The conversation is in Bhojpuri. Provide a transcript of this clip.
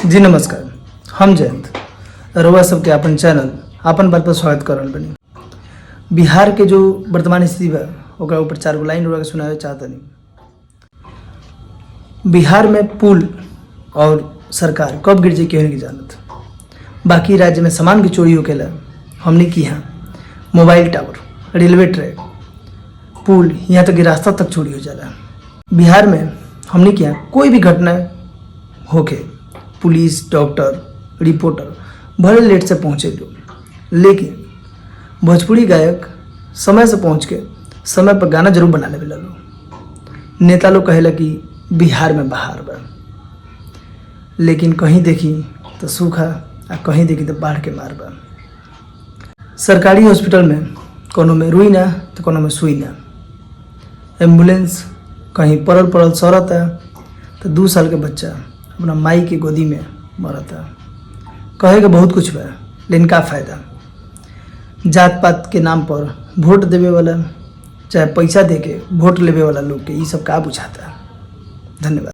जी नमस्कार, हम जयंत रउआ सबके अपन चैनल आपन बात पर स्वागत कर रहल बनी। बिहार के जो वर्तमान स्थिति बा ओकरा ऊपर 4 गो लाइन रउआ के सुनावे चाहतनी। बिहार में पुल और सरकार कब गिर जाई केहू नहीं जानत। बाकी राज्य में सामान की चोरी होकेला, हमने की यहाँ मोबाइल टावर, रेलवे ट्रैक, पुल, यहाँ तक कि रास्ता तक चोरी हो जाला। बिहार में हमने की यहाँ कोई भी घटना होके पुलिस, डॉक्टर, रिपोर्टर भले लेट से पहुँचे लोग, लेकिन भोजपुरी गायक समय से पहुँच के समय पर गाना जरूर बना लेवे लोग। नेता लोग कहेला कि बिहार में बहार बा, लेकिन कहीं देखी तो सूखा आ कहीं देखी तो बाढ़ के मार बा। सरकारी हॉस्पिटल में कोनो में रुई ना तो कोनो में सुई ना। एम्बुलेंस कहीं पड़ल सड़ता तो 2 साल के बच्चा अपना माई के गोदी में मरता। कहे के बहुत कुछ बा, लेकिन का फायदा। जात पात के नाम पर वोट देवे वाला, चाहे पैसा दे के वोट लेवे वाला लोग के ये सब का बुझाता। धन्यवाद।